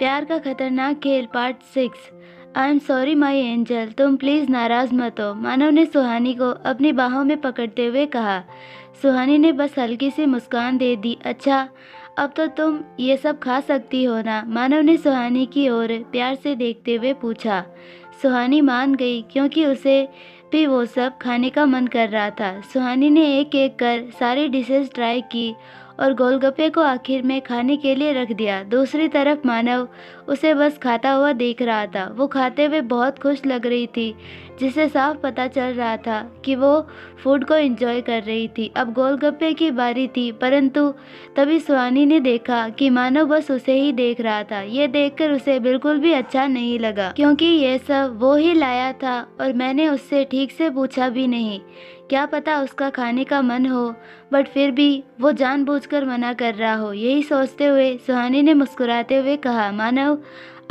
प्यार का खतरनाक खेल part 6। I am sorry my angel, तुम प्लीज़ नाराज़ मत हो, मानव ने सुहानी को अपनी बाहों में पकड़ते हुए कहा। सुहानी ने बस हल्की सी मुस्कान दे दी। अच्छा, अब तो तुम ये सब खा सकती हो ना, मानव ने सुहानी की ओर प्यार से देखते हुए पूछा। सुहानी मान गई क्योंकि उसे भी वो सब खाने का मन कर रहा था। सुहानी ने एक एक कर सारी डिशेस ट्राई की और गोलगप्पे को आखिर में खाने के लिए रख दिया। दूसरी तरफ मानव उसे बस खाता हुआ देख रहा था। वो खाते हुए बहुत खुश लग रही थी, जिसे साफ पता चल रहा था कि वो फूड को एंजॉय कर रही थी। अब गोलगप्पे की बारी थी, परंतु तभी सुहानी ने देखा कि मानव बस उसे ही देख रहा था। ये देखकर उसे बिल्कुल भी अच्छा नहीं लगा, क्योंकि ये सब वो ही लाया था और मैंने उससे ठीक से पूछा भी नहीं। क्या पता उसका खाने का मन हो, बट फिर भी वो जानबूझकर मना कर रहा हो। यही सोचते हुए सुहानी ने मुस्कुराते हुए कहा, मानव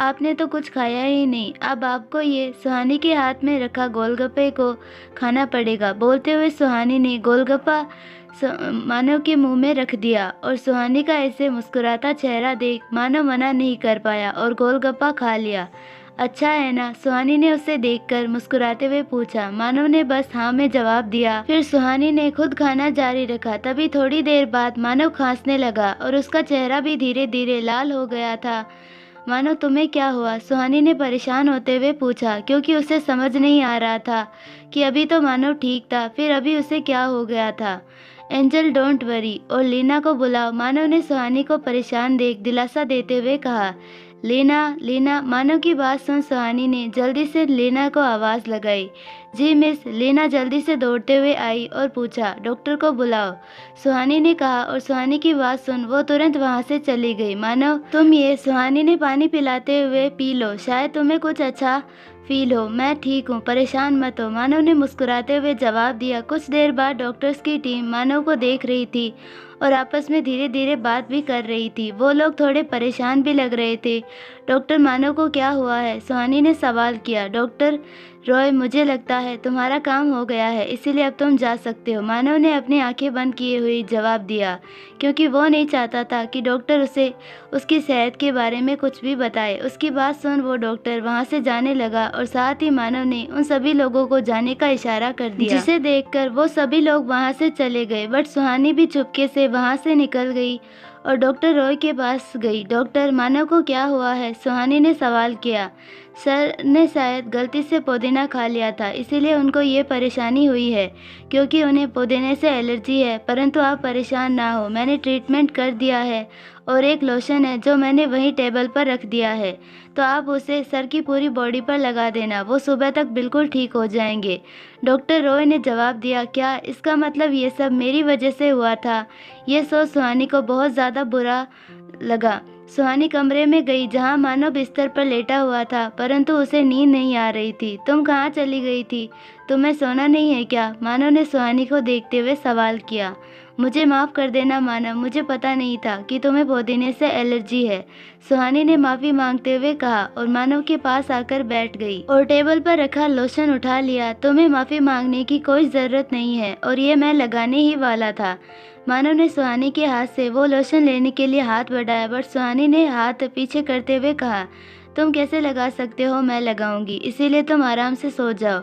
आपने तो कुछ खाया ही नहीं, अब आपको ये सुहानी के हाथ में रखा गोलगप्पे को खाना पड़ेगा। बोलते हुए सुहानी ने गोलगप्पा मानव के मुंह में रख दिया और सुहानी का ऐसे मुस्कुराता चेहरा देख मानव मना नहीं कर पाया और गोलगप्पा खा लिया। अच्छा है ना, सुहानी ने उसे देखकर मुस्कुराते हुए पूछा। मानव ने बस हाँ में जवाब दिया। फिर सुहानी ने खुद खाना जारी रखा। तभी थोड़ी देर बाद मानव खांसने लगा और उसका चेहरा भी धीरे धीरे लाल हो गया था। मानव तुम्हें क्या हुआ, सुहानी ने परेशान होते हुए पूछा, क्योंकि उसे समझ नहीं आ रहा था कि अभी तो मानव ठीक था, फिर अभी उसे क्या हो गया था। एंजल डोंट वरी और लीना को बुलाओ, मानव ने सुहानी को परेशान देख दिलासा देते हुए कहा। लीना लीना, मानव की बात सुन सुहानी ने जल्दी से लीना को आवाज़ लगाई। जी मिस। लीना जल्दी से दौड़ते हुए आई और पूछा, डॉक्टर को बुलाओ, सुहानी ने कहा और सुहानी की बात सुन वो तुरंत वहां से चली गई। मानव तुम ये, सुहानी ने पानी पिलाते हुए पी लो, शायद तुम्हें कुछ अच्छा फील हो। मैं ठीक हूँ, परेशान मत हो, मानव ने मुस्कुराते हुए जवाब दिया। कुछ देर बाद डॉक्टर्स की टीम मानव को देख रही थी और आपस में धीरे धीरे बात भी कर रही थी। वो लोग थोड़े परेशान भी लग रहे थे। डॉक्टर मानव को क्या हुआ है, सुहानी ने सवाल किया। डॉक्टर रॉय, मुझे लगता है तुम्हारा काम हो गया है, इसीलिए अब तुम जा सकते हो, मानव ने अपनी आंखें बंद किए हुए जवाब दिया, क्योंकि वो नहीं चाहता था कि डॉक्टर उसे उसकी सेहत के बारे में कुछ भी बताए। उसकी बात सुन वो डॉक्टर वहां से जाने लगा और साथ ही मानव ने उन सभी लोगों को जाने का इशारा कर दिया, जिसे देखकर वो सभी लोग वहां से चले गए। बट सुहानी भी चुपके से वहां से निकल गई और डॉक्टर रॉय के पास गई। डॉक्टर, मानव को क्या हुआ है, सुहानी ने सवाल किया। सर ने शायद गलती से पुदीना खा लिया था, इसीलिए उनको ये परेशानी हुई है, क्योंकि उन्हें पुदीने से एलर्जी है। परंतु आप परेशान ना हो, मैंने ट्रीटमेंट कर दिया है और एक लोशन है जो मैंने वहीं टेबल पर रख दिया है, तो आप उसे सर की पूरी बॉडी पर लगा देना, वो सुबह तक बिल्कुल ठीक हो जाएंगे। डॉक्टर रॉय ने जवाब दिया। क्या इसका मतलब ये सब मेरी वजह से हुआ था? ये सोच सुहानी को बहुत ज़्यादा बुरा लगा। सुहानी कमरे में गई जहां मानव बिस्तर पर लेटा हुआ था, परंतु उसे नींद नहीं आ रही थी। तुम कहाँ चली गई थी, तुम्हें सोना नहीं है क्या, मानव ने सुहानी को देखते हुए सवाल किया। मुझे माफ़ कर देना मानव, मुझे पता नहीं था कि तुम्हें पुदीने से एलर्जी है, सुहानी ने माफ़ी मांगते हुए कहा और मानव के पास आकर बैठ गई और टेबल पर रखा लोशन उठा लिया। तुम्हें माफ़ी मांगने की कोई ज़रूरत नहीं है और ये मैं लगाने ही वाला था। मानव ने सुहानी के हाथ से वो लोशन लेने के लिए हाथ बढ़ाया, बट सुहानी ने हाथ पीछे करते हुए कहा, तुम कैसे लगा सकते हो, मैं लगाऊंगी, इसीलिए तुम आराम से सो जाओ।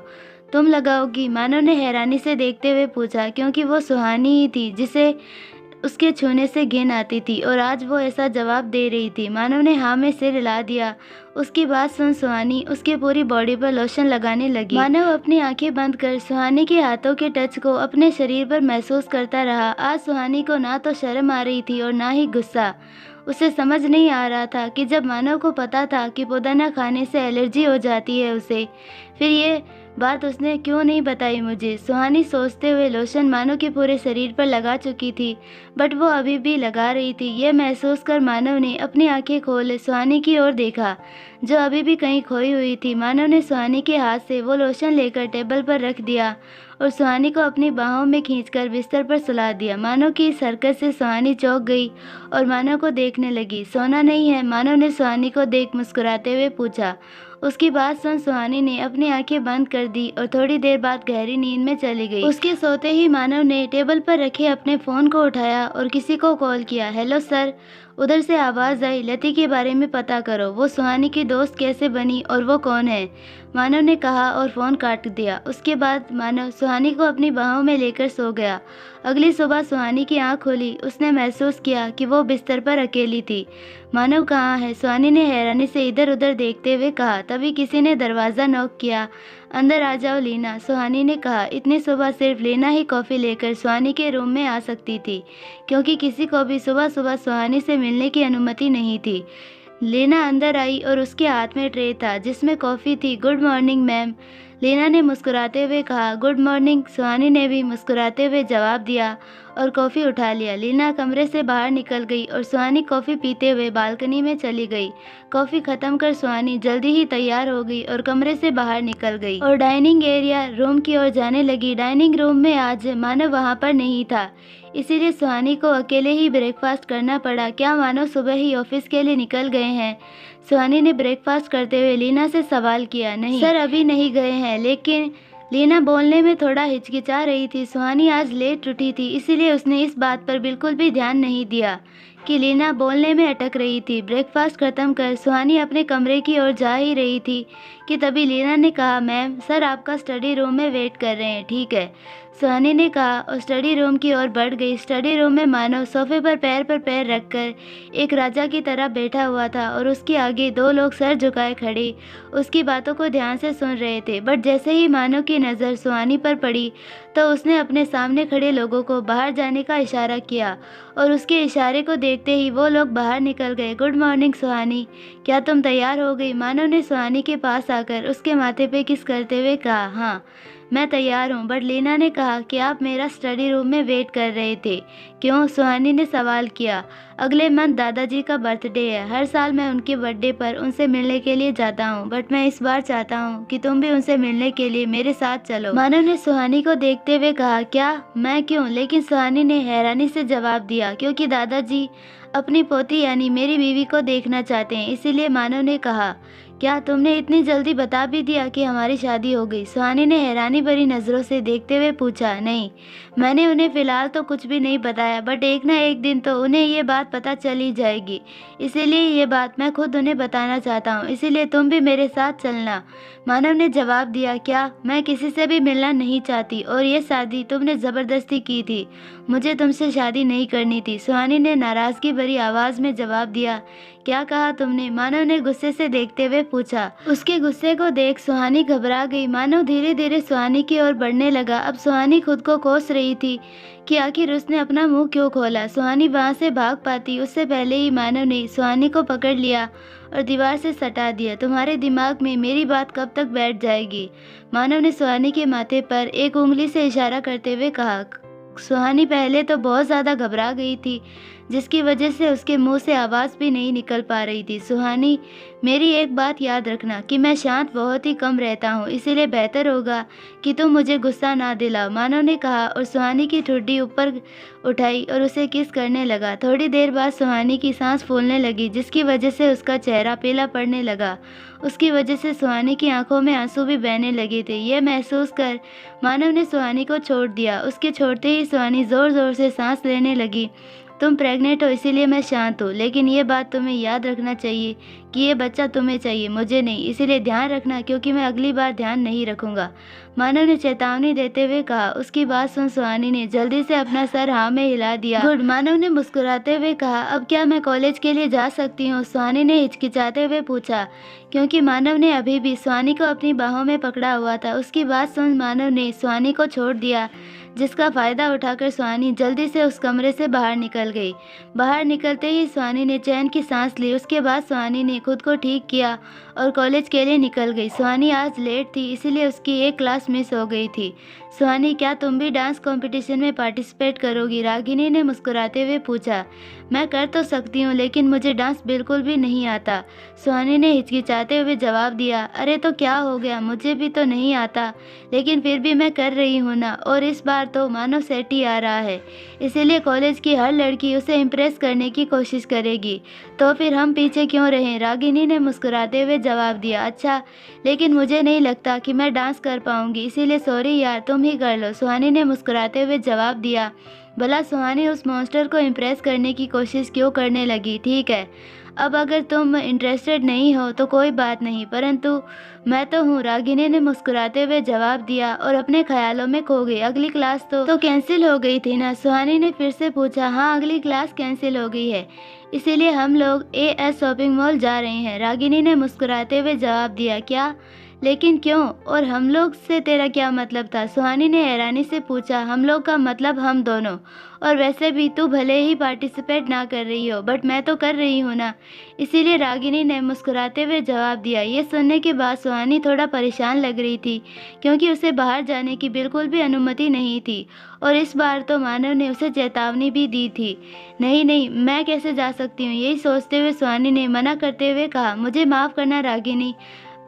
तुम लगाओगी, मानव ने हैरानी से देखते हुए पूछा, क्योंकि वो सुहानी ही थी जिसे उसके छूने से घिन आती थी और आज वो ऐसा जवाब दे रही थी। मानव ने हाँ में सिर हिला दिया। उसकी बात सुन सुहानी उसकी पूरी बॉडी पर लोशन लगाने लगी। मानव अपनी आंखें बंद कर सुहानी के हाथों के टच को अपने शरीर पर महसूस करता रहा। आज सुहानी को ना तो शर्म आ रही थी और ना ही गुस्सा। उसे समझ नहीं आ रहा था कि जब मानव को पता था कि पुदीना खाने से एलर्जी हो जाती है उसे, फिर ये बात उसने क्यों नहीं बताई मुझे। सुहानी सोचते हुए लोशन मानव के पूरे शरीर पर लगा चुकी थी, बट वो अभी भी लगा रही थी। यह महसूस कर मानव ने अपनी आंखें खोल सुहानी की ओर देखा, जो अभी भी कहीं खोई हुई थी। मानव ने सुहानी के हाथ से वो लोशन लेकर टेबल पर रख दिया और सुहानी को अपनी बाहों में खींचकर बिस्तर पर सुला दिया। मानव की इस हरकत से सुहानी चौंक गई और मानव को देखने लगी। सोना नहीं है, मानव ने सुहानी को देख मुस्कुराते हुए पूछा। उसकी बात सुन सुहानी ने अपनी आंखें बंद कर दी और थोड़ी देर बाद गहरी नींद में चली गई। उसके सोते ही मानव ने टेबल पर रखे अपने फ़ोन को उठाया और किसी को कॉल किया। हेलो सर, उधर से आवाज़ आई, लती के बारे में पता करो, वो सुहानी की दोस्त कैसे बनी और वो कौन है। मानव ने कहा और फ़ोन काट दिया। उसके बाद मानव सुहानी को अपनी बाहों में लेकर सो गया। अगली सुबह सुहानी की आंख खुली। उसने महसूस किया कि वो बिस्तर पर अकेली थी। मानव कहाँ है? सुहानी ने हैरानी से इधर उधर देखते हुए कहा। तभी किसी ने दरवाज़ा नॉक किया। अंदर आ जाओ लीना, सुहानी ने कहा। इतनी सुबह सिर्फ लीना ही कॉफ़ी लेकर सुहानी के रूम में आ सकती थी, क्योंकि किसी को भी सुबह सुबह सुहानी से मिलने की अनुमति नहीं थी। लीना अंदर आई और उसके हाथ में ट्रे था जिसमें कॉफ़ी थी। गुड मॉर्निंग मैम, लीना ने मुस्कुराते हुए कहा। गुड मॉर्निंग, सुहानी ने भी मुस्कुराते हुए जवाब दिया और कॉफ़ी उठा लिया। लीना कमरे से बाहर निकल गई और सुहानी कॉफ़ी पीते हुए बालकनी में चली गई। कॉफ़ी ख़त्म कर सुहानी जल्दी ही तैयार हो गई और कमरे से बाहर निकल गई और डाइनिंग एरिया रूम की ओर जाने लगी। डाइनिंग रूम में आज मानव वहाँ पर नहीं था, इसीलिए सुहानी को अकेले ही ब्रेकफास्ट करना पड़ा। क्या मानव सुबह ही ऑफिस के लिए निकल गए हैं? सुहानी ने ब्रेकफास्ट करते हुए लीना से सवाल किया। नहीं सर, अभी नहीं गए हैं। लेकिन लीना बोलने में थोड़ा हिचकिचा रही थी। सुहानी आज लेट उठी थी, इसीलिए उसने इस बात पर बिल्कुल भी ध्यान नहीं दिया कि लीना बोलने में अटक रही थी। ब्रेकफास्ट खत्म कर सुहानी अपने कमरे की ओर जा ही रही थी कि तभी लीना ने कहा, मैम सर आपका स्टडी रूम में वेट कर रहे हैं। ठीक है, सुहानी ने कहा और स्टडी रूम की ओर बढ़ गई। स्टडी रूम में मानव सोफे पर पैर रखकर एक राजा की तरह बैठा हुआ था और उसके आगे दो लोग सर झुकाए खड़े उसकी बातों को ध्यान से सुन रहे थे। बट जैसे ही मानव की नज़र सुहानी पर पड़ी तो उसने अपने सामने खड़े लोगों को बाहर जाने का इशारा किया और उसके इशारे को देखते ही वो लोग बाहर निकल गए। गुड मॉर्निंग सुहानी, क्या तुम तैयार हो गई? मानव ने सुहानी के पास आकर उसके माथे पे किस करते हुए कहा। हाँ, मैं तैयार हूँ। बट लीना ने कहा कि आप मेरा स्टडी रूम में वेट कर रहे थे। क्यों? सुहानी ने सवाल किया। अगले मंथ दादाजी का बर्थडे है। हर साल मैं उनके बर्थडे पर उनसे मिलने के लिए जाता हूँ, बट मैं इस बार चाहता हूँ कि तुम भी उनसे मिलने के लिए मेरे साथ चलो। मानव ने सुहानी को देखते हुए कहा। क्या? मैं क्यों? लेकिन सुहानी ने हैरानी से जवाब दिया, क्योंकि दादाजी अपनी पोती यानी मेरी बीवी को देखना चाहते हैं। इसीलिए मानव ने कहा, क्या तुमने इतनी जल्दी बता भी दिया कि हमारी शादी हो गई? सुहानी ने हैरानी भरी नज़रों से देखते हुए पूछा। नहीं, मैंने उन्हें फ़िलहाल तो कुछ भी नहीं बताया, बट एक ना एक दिन तो उन्हें ये बात पता चली जाएगी, इसीलिए ये बात मैं खुद उन्हें बताना चाहता हूँ। इसीलिए तुम भी मेरे साथ चलना। मानव ने जवाब दिया। क्या? मैं किसी से भी मिलना नहीं चाहती और ये शादी तुमने ज़बरदस्ती की थी। मुझे तुमसे शादी नहीं करनी थी। सुहानी ने नाराज़गी भरी आवाज़ में जवाब दिया। क्या कहा तुमने? मानव ने गुस्से से देखते हुए पूछा। उसके गुस्से को देख सुहानी घबरा गई। मानव धीरे धीरे सुहानी की ओर बढ़ने लगा। अब सुहानी खुद को कोस रही थी कि आखिर उसने अपना मुंह क्यों खोला। सुहानी वहां से भाग पाती उससे पहले ही मानव ने सुहानी को पकड़ लिया और दीवार से सटा दिया। तुम्हारे दिमाग में मेरी बात कब तक बैठ जाएगी? मानव ने सुहानी के माथे पर एक उंगली से इशारा करते हुए कहा। सुहानी पहले तो बहुत ज़्यादा घबरा गई थी, जिसकी वजह से उसके मुंह से आवाज़ भी नहीं निकल पा रही थी। सुहानी, मेरी एक बात याद रखना कि मैं शांत बहुत ही कम रहता हूँ, इसीलिए बेहतर होगा कि तुम मुझे गुस्सा ना दिलाओ, मानव ने कहा और सुहानी की ठुड्डी ऊपर उठाई और उसे किस करने लगा। थोड़ी देर बाद सुहानी की सांस फूलने लगी, जिसकी वजह से उसका चेहरा पीला पड़ने लगा। उसकी वजह से सुहानी की आंखों में आंसू भी बहने लगे थे। यह महसूस कर मानव ने सुहानी को छोड़ दिया। उसके छोड़ते ही सुहानी ज़ोर ज़ोर से सांस लेने लगी। तुम प्रेग्नेंट हो इसीलिए मैं शांत हूँ, लेकिन ये बात तुम्हें याद रखना चाहिए कि ये बच्चा तुम्हें चाहिए, मुझे नहीं। इसीलिए ध्यान रखना, क्योंकि मैं अगली बार ध्यान नहीं रखूँगा, मानव ने चेतावनी देते हुए कहा। उसकी बात सुन सुहानी ने जल्दी से अपना सर हाँ में हिला दिया। गुड, मानव ने मुस्कुराते हुए कहा। अब क्या मैं कॉलेज के लिए जा सकती हूँ? सुहानी ने हिचकिचाते हुए पूछा, क्योंकि मानव ने अभी भी सुहानी को अपनी बाहों में पकड़ा हुआ था। उसकी बात सुन मानव ने सुहानी को छोड़ दिया, जिसका फ़ायदा उठाकर सुहानी जल्दी से उस कमरे से बाहर निकल गई। बाहर निकलते ही सुहानी ने चैन की सांस ली। उसके बाद सुहानी ने खुद को ठीक किया और कॉलेज के लिए निकल गई। सुहानी आज लेट थी, इसीलिए उसकी एक क्लास मिस हो गई थी। सुहानी, क्या तुम भी डांस कंपटीशन में पार्टिसिपेट करोगी? रागिनी ने मुस्कुराते हुए पूछा। मैं कर तो सकती हूँ, लेकिन मुझे डांस बिल्कुल भी नहीं आता, सुहानी ने हिचकिचाते हुए जवाब दिया। अरे तो क्या हो गया, मुझे भी तो नहीं आता, लेकिन फिर भी मैं कर रही हूँ ना, और इस बार तो मानव सेट ही आ रहा है, इसीलिए कॉलेज की हर लड़की उसे इम्प्रेस करने की कोशिश करेगी, तो फिर हम पीछे क्यों रहें? रागिनी ने मुस्कुराते हुए जवाब दिया। अच्छा, लेकिन मुझे नहीं लगता कि मैं डांस कर पाऊंगी, इसीलिए सॉरी यार, तुम ही कर लो, सुहानी ने मुस्कुराते हुए जवाब दिया। भला सुहानी उस मॉन्स्टर को इम्प्रेस करने की कोशिश क्यों करने लगी? ठीक है, अब अगर तुम इंटरेस्टेड नहीं हो तो कोई बात नहीं, परंतु मैं तो हूँ, रागिनी ने मुस्कुराते हुए जवाब दिया और अपने ख्यालों में खो गई। अगली क्लास तो कैंसिल हो गई थी ना? सुहानी ने फिर से पूछा। हाँ, अगली क्लास कैंसिल हो गई है, इसीलिए हम लोग एएस शॉपिंग मॉल जा रहे हैं, रागिनी ने मुस्कुराते हुए जवाब दिया। क्या? लेकिन क्यों? और हम लोग से तेरा क्या मतलब था? सुहानी ने हैरानी से पूछा। हम लोग का मतलब हम दोनों, और वैसे भी तू भले ही पार्टिसिपेट ना कर रही हो, बट मैं तो कर रही हूँ ना, इसीलिए रागिनी ने मुस्कुराते हुए जवाब दिया। ये सुनने के बाद सुहानी थोड़ा परेशान लग रही थी, क्योंकि उसे बाहर जाने की बिल्कुल भी अनुमति नहीं थी, और इस बार तो मानव ने उसे चेतावनी भी दी थी। नहीं नहीं, मैं कैसे जा सकती हूँ? यही सोचते हुए सुहानी ने मना करते हुए कहा। मुझे माफ़ करना रागिनी,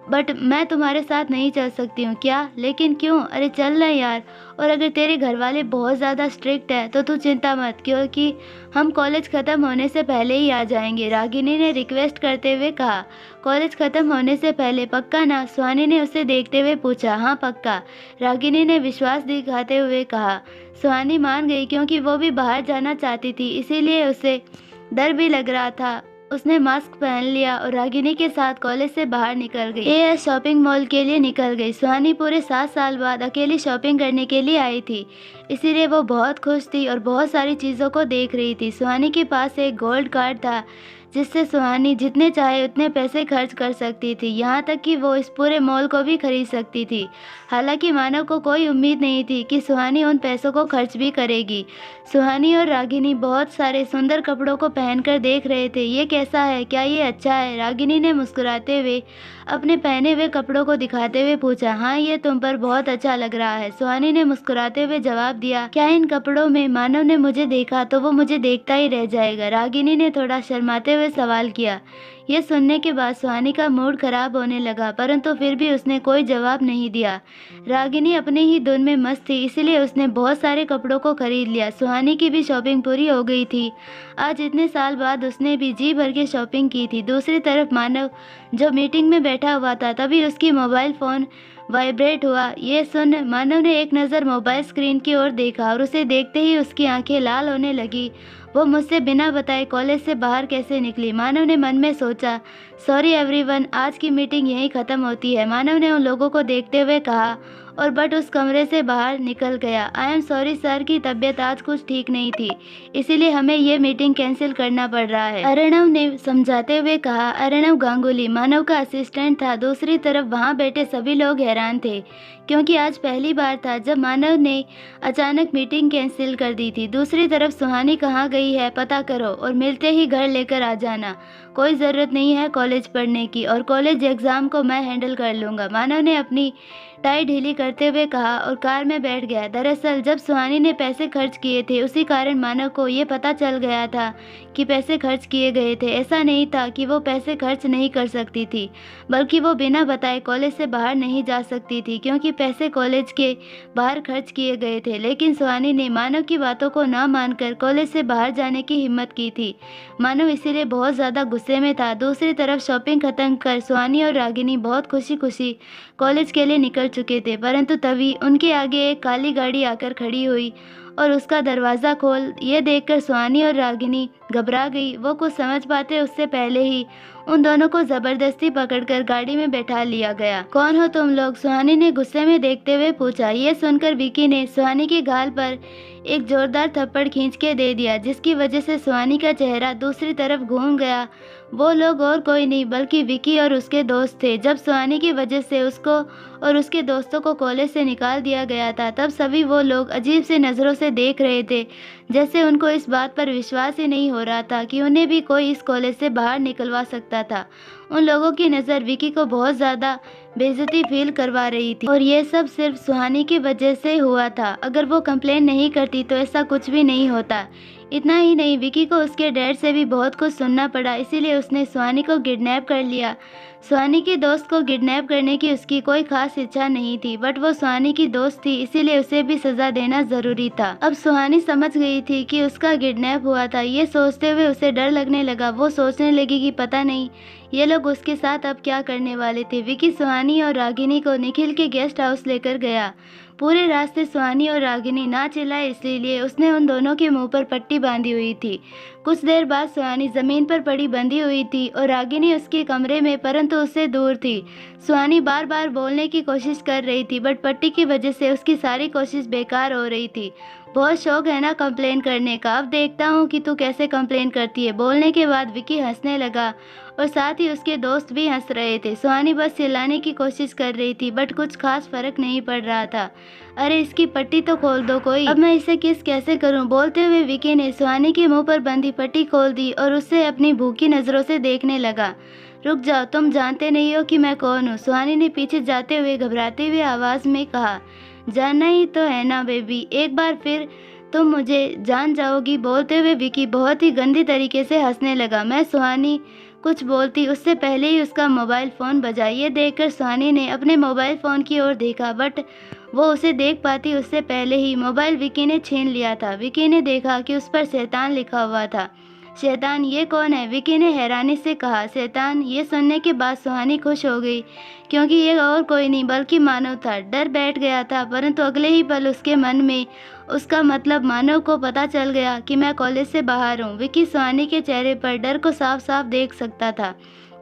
बट मैं तुम्हारे साथ नहीं चल सकती हूँ। क्या? लेकिन क्यों? अरे चल ना यार, और अगर तेरे घर वाले बहुत ज़्यादा स्ट्रिक्ट है तो तू चिंता मत, क्योंकि हम कॉलेज ख़त्म होने से पहले ही आ जाएंगे, रागिनी ने रिक्वेस्ट करते हुए कहा। कॉलेज ख़त्म होने से पहले? पक्का ना? सुहानी ने उसे देखते हुए पूछा। हाँ पक्का, रागिनी ने विश्वास दिखाते हुए कहा। सुहानी मान गई, क्योंकि वो भी बाहर जाना चाहती थी, इसीलिए उसे डर भी लग रहा था। उसने मास्क पहन लिया और रागिनी के साथ कॉलेज से बाहर निकल गई। एएस शॉपिंग मॉल के लिए निकल गई। सुहानी पूरे 7 साल बाद अकेली शॉपिंग करने के लिए आई थी, इसीलिए वो बहुत खुश थी और बहुत सारी चीज़ों को देख रही थी। सुहानी के पास एक गोल्ड कार्ड था, जिससे सुहानी जितने चाहे उतने पैसे खर्च कर सकती थी, यहाँ तक कि वो इस पूरे मॉल को भी खरीद सकती थी। हालांकि मानव को कोई उम्मीद नहीं थी कि सुहानी उन पैसों को खर्च भी करेगी। सुहानी और रागिनी बहुत सारे सुंदर कपड़ों को पहनकर देख रहे थे। ये कैसा है? क्या ये अच्छा है? रागिनी ने मुस्कुराते हुए अपने पहने हुए कपड़ों को दिखाते हुए पूछा। हाँ, ये तुम पर बहुत अच्छा लग रहा है, सुहानी ने मुस्कुराते हुए जवाब दिया। क्या इन कपड़ों में मानव ने मुझे देखा तो वो मुझे देखता ही रह जाएगा? रागिनी ने थोड़ा शर्माते हुए सवाल किया। यह सुनने के बाद सुहानी का मूड खराब होने लगा, परंतु फिर भी उसने कोई जवाब नहीं दिया। रागिनी अपने ही धुन में मस्त थी, इसलिए उसने बहुत सारे कपड़ों को खरीद लिया। सुहानी की भी शॉपिंग पूरी हो गई थी। आज इतने साल बाद उसने भी जी भर के शॉपिंग की थी। दूसरी तरफ मानव जो मीटिंग में बैठा हुआ था, तभी उसकी मोबाइल फ़ोन वाइब्रेट हुआ। ये सुन मानव ने एक नज़र मोबाइल स्क्रीन की ओर देखा और उसे देखते ही उसकी आंखें लाल होने लगी। वो मुझसे बिना बताए कॉलेज से बाहर कैसे निकली? मानव ने मन में सोचा। सॉरी एवरीवन, आज की मीटिंग यहीं ख़त्म होती है, मानव ने उन लोगों को देखते हुए कहा, और बट उस कमरे से बाहर निकल गया। आई एम सॉरी सर की तबीयत आज कुछ ठीक नहीं थी, इसीलिए हमें ये मीटिंग कैंसिल करना पड़ रहा है, अर्णव ने समझाते हुए कहा। अर्णव गांगुली मानव का असिस्टेंट था। दूसरी तरफ वहाँ बैठे सभी लोग हैरान थे, क्योंकि आज पहली बार था जब मानव ने अचानक मीटिंग कैंसिल कर दी थी। दूसरी तरफ सुहानी कहाँ गई है, पता करो और मिलते ही घर लेकर आ जाना। कोई ज़रूरत नहीं है कॉलेज पढ़ने की, और कॉलेज एग्ज़ाम को मैं हैंडल कर लूँगा, मानव ने अपनी टाई ढीली करते हुए कहा और कार में बैठ गया। दरअसल जब सुहानी ने पैसे खर्च किए थे, उसी कारण मानव को ये पता चल गया था कि पैसे खर्च किए गए थे। ऐसा नहीं था कि वो पैसे खर्च नहीं कर सकती थी, बल्कि वो बिना बताए कॉलेज से बाहर नहीं जा सकती थी, क्योंकि पैसे कॉलेज के बाहर खर्च किए गए थे। लेकिन सुहानी ने मानव की बातों को ना मानकर कॉलेज से बाहर जाने की हिम्मत की थी। मानव इसीलिए बहुत ज़्यादा गुस्से में था। दूसरी तरफ शॉपिंग खत्म कर सुहानी और रागिनी बहुत खुशी खुशी कॉलेज के लिए निकल चुके थे, परंतु तभी उनके आगे एक काली गाड़ी आकर खड़ी हुई और उसका दरवाज़ा खोल। ये देखकर सुहानी और रागिनी घबरा गई। वो कुछ समझ पाते उससे पहले ही उन दोनों को ज़बरदस्ती पकड़कर गाड़ी में बैठा लिया गया। कौन हो तुम लोग? सुहानी ने गुस्से में देखते हुए पूछा। ये सुनकर विकी ने सुहानी के गाल पर एक जोरदार थप्पड़ खींच के दे दिया, जिसकी वजह से सुहानी का चेहरा दूसरी तरफ घूम गया। वो लोग और कोई नहीं बल्कि विकी और उसके दोस्त थे। जब सुहानी की वजह से उसको और उसके दोस्तों को कॉलेज से निकाल दिया गया था, तब सभी वो लोग अजीब से नज़रों से देख रहे थे, जैसे उनको इस बात पर विश्वास ही नहीं हो रहा था कि उन्हें भी कोई इस कॉलेज से बाहर निकलवा सकता था। उन लोगों की नज़र विकी को बहुत ज़्यादा बेइज्जती फील करवा रही थी और ये सब सिर्फ सुहानी की वजह से हुआ था। अगर वो कंप्लेन नहीं करती तो ऐसा कुछ भी नहीं होता। इतना ही नहीं, विकी को उसके डैड से भी बहुत कुछ सुनना पड़ा, इसीलिए उसने सुहानी को किडनैप कर लिया। सुहानी की दोस्त को किडनैप करने की उसकी कोई खास इच्छा नहीं थी, बट वो सुहानी की दोस्त थी, इसीलिए उसे भी सजा देना जरूरी था। अब सुहानी समझ गई थी कि उसका किडनैप हुआ था। ये सोचते हुए उसे डर लगने लगा। वो सोचने लगी कि पता नहीं ये लोग उसके साथ अब क्या करने वाले थे। विकी सुहानी और रागिनी को निखिल के गेस्ट हाउस लेकर गया। पूरे रास्ते सुहानी और रागिनी ना चिल्लाए, इसलिए उसने उन दोनों के मुंह पर पट्टी बांधी हुई थी। कुछ देर बाद सुहानी जमीन पर पड़ी बंधी हुई थी और रागिनी उसके कमरे में, परंतु उससे दूर थी। सुहानी बार बार बोलने की कोशिश कर रही थी, बट पट्टी की वजह से उसकी सारी कोशिश बेकार हो रही थी। बहुत शौक है ना कंप्लेन करने का, अब देखता हूँ कि तू कैसे कंप्लेन करती है। बोलने के बाद विकी हंसने लगा और साथ ही उसके दोस्त भी हंस रहे थे। सुहानी बस चिल्लाने की कोशिश कर रही थी, बट कुछ खास फर्क नहीं पड़ रहा था। अरे इसकी पट्टी तो खोल दो कोई, अब मैं इसे किस कैसे करूं। बोलते हुए विकी ने सुहानी के मुंह पर बंधी पट्टी खोल दी और उससे अपनी भूखी नजरों से देखने लगा। रुक जाओ, तुम जानते नहीं हो कि मैं कौन हूँ, सुहानी ने पीछे जाते हुए घबराते हुए आवाज में कहा। जानना ही तो है ना बेबी, एक बार फिर तुम मुझे जान जाओगी। बोलते हुए विकी बहुत ही गंदी तरीके से हंसने लगा। मैं सुहानी कुछ बोलती उससे पहले ही उसका मोबाइल फ़ोन बजा। ये देखकर सुहानी ने अपने मोबाइल फ़ोन की ओर देखा, बट वो उसे देख पाती उससे पहले ही मोबाइल विकी ने छीन लिया था। विकी ने देखा कि उस पर शैतान लिखा हुआ था। शैतान, ये कौन है? विकी ने हैरानी से कहा। शैतान? ये सुनने के बाद सुहानी खुश हो गई, क्योंकि ये और कोई नहीं बल्कि मानव था। डर बैठ गया था, परंतु अगले ही पल उसके मन में उसका मतलब मानव को पता चल गया कि मैं कॉलेज से बाहर हूँ। विकी सुहानी के चेहरे पर डर को साफ साफ देख सकता था,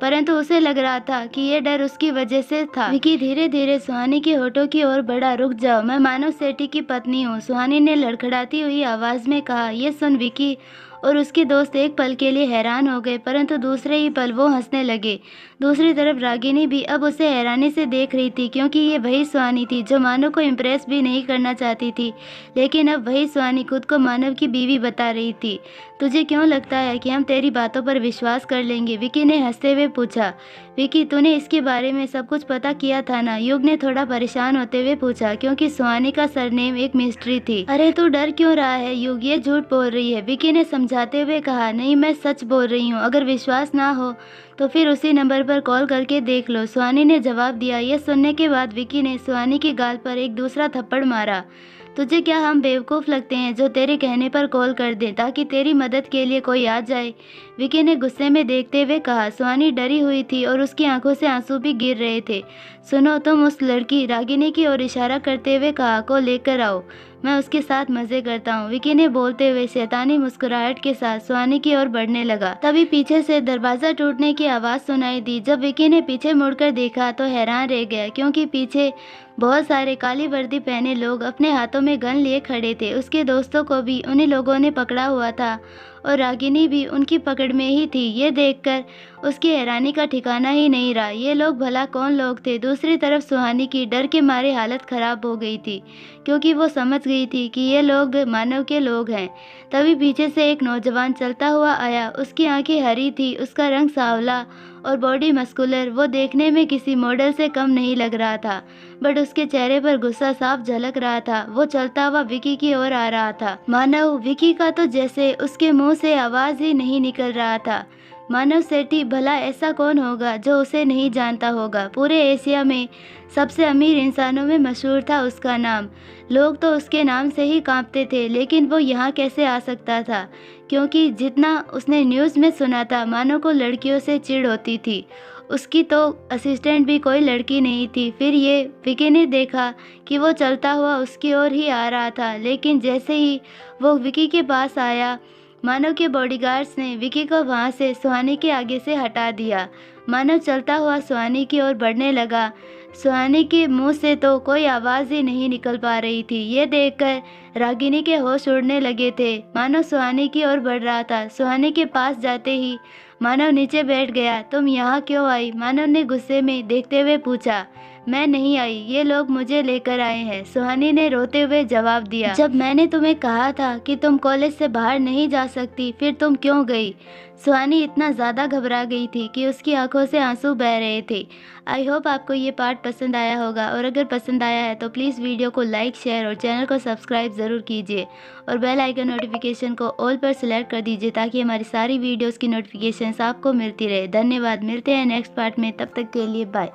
परंतु उसे लग रहा था कि ये डर उसकी वजह से था। विकी धीरे धीरे सुहानी के होठों की ओर बढ़ा। रुक जाओ, मैं मानव सेठी की पत्नी हूँ, सुहानी ने लड़खड़ाती हुई आवाज में कहा। यह सुन विकी और उसके दोस्त एक पल के लिए हैरान हो गए, परंतु दूसरे ही पल वो हंसने लगे। दूसरी तरफ रागिनी भी अब उसे हैरानी से देख रही थी, क्योंकि ये वही सुहानी थी जो मानव को इम्प्रेस भी नहीं करना चाहती थी, लेकिन अब वही सुहानी खुद को मानव की बीवी बता रही थी। तुझे क्यों लगता है कि हम तेरी बातों पर विश्वास कर लेंगे? विकी ने हंसते हुए पूछा। विकी, तूने इसके बारे में सब कुछ पता किया था ना? युग ने थोड़ा परेशान होते हुए पूछा, क्योंकि सुहानी का सरनेम एक मिस्ट्री थी। अरे तू डर क्यों रहा है युग, ये झूठ बोल रही है, विकी ने समझाते हुए कहा। नहीं, मैं सच बोल रही हूँ, अगर विश्वास ना हो तो फिर उसी नंबर पर कॉल करके देख लो, सुहानी ने जवाब दिया। यह सुनने के बाद विकी ने सुहानी की गाल पर एक दूसरा थप्पड़ मारा। तुझे क्या हम बेवकूफ़ लगते हैं जो तेरे कहने पर कॉल कर दें ताकि तेरी मदद के लिए कोई आ जाए? विकी ने गुस्से में देखते हुए कहा। सुहानी डरी हुई थी और उसकी आंखों से आंसू भी गिर रहे थे। सुनो, तुम उस लड़की रागिनी की ओर इशारा करते हुए कहा को लेकर आओ, मैं उसके साथ मजे करता हूँ। विकी ने बोलते हुए शैतानी मुस्कुराहट के साथ सुहानी की ओर बढ़ने लगा। तभी पीछे से दरवाजा टूटने की आवाज़ सुनाई दी। जब विकी ने पीछे मुड़कर देखा तो हैरान रह गया, क्योंकि पीछे बहुत सारे काली वर्दी पहने लोग अपने हाथों में गन लिए खड़े थे। उसके दोस्तों को भी उन्हीं लोगों ने पकड़ा हुआ था और रागिनी भी उनकी पकड़ में ही थी। ये देखकर उसकी हैरानी का ठिकाना ही नहीं रहा। ये लोग भला कौन लोग थे? दूसरी तरफ सुहानी की डर के मारे हालत खराब हो गई थी, क्योंकि वो समझ गई थी कि ये लोग मानव के लोग हैं। तभी पीछे से एक नौजवान चलता हुआ आया। उसकी आंखें हरी थी, उसका रंग सांवला और बॉडी मस्कुलर। वो देखने में किसी मॉडल से कम नहीं लग रहा था, बट उसके चेहरे पर गुस्सा साफ झलक रहा था। वो चलता हुआ विकी की ओर आ रहा था। मानव, विकी का तो जैसे उसके मुंह से आवाज ही नहीं निकल रहा था। मानव सेठी, भला ऐसा कौन होगा जो उसे नहीं जानता होगा? पूरे एशिया में सबसे अमीर इंसानों में मशहूर था उसका नाम। लोग तो उसके नाम से ही कांपते थे, लेकिन वो यहाँ कैसे आ सकता था? क्योंकि जितना उसने न्यूज़ में सुना था, मानव को लड़कियों से चिढ़ होती थी। उसकी तो असिस्टेंट भी कोई लड़की नहीं थी। फिर ये विकी ने देखा कि वो चलता हुआ उसकी ओर ही आ रहा था, लेकिन जैसे ही वो विकी के पास आया, मानव के बॉडीगार्ड्स ने विकी को वहां से सुहानी के आगे से हटा दिया। मानव चलता हुआ सुहानी की ओर बढ़ने लगा। सुहानी के मुंह से तो कोई आवाज़ ही नहीं निकल पा रही थी। ये देखकर रागिनी के होश उड़ने लगे थे। मानव सुहानी की ओर बढ़ रहा था। सुहानी के पास जाते ही मानव नीचे बैठ गया। तुम यहाँ क्यों आई? मानव ने गुस्से में देखते हुए पूछा। मैं नहीं आई, ये लोग मुझे लेकर आए हैं, सुहानी ने रोते हुए जवाब दिया। जब मैंने तुम्हें कहा था कि तुम कॉलेज से बाहर नहीं जा सकती, फिर तुम क्यों गई? सुहानी इतना ज़्यादा घबरा गई थी कि उसकी आंखों से आंसू बह रहे थे। आई होप आपको ये पार्ट पसंद आया होगा, और अगर पसंद आया है तो प्लीज़ वीडियो को लाइक, शेयर और चैनल को सब्सक्राइब ज़रूर कीजिए और बेल आइकन नोटिफिकेशन को ऑल पर सेलेक्ट कर दीजिए ताकि हमारी सारी वीडियोज़ की नोटिफिकेशंस आपको मिलती रहे। धन्यवाद, मिलते हैं नेक्स्ट पार्ट में, तब तक के लिए बाय।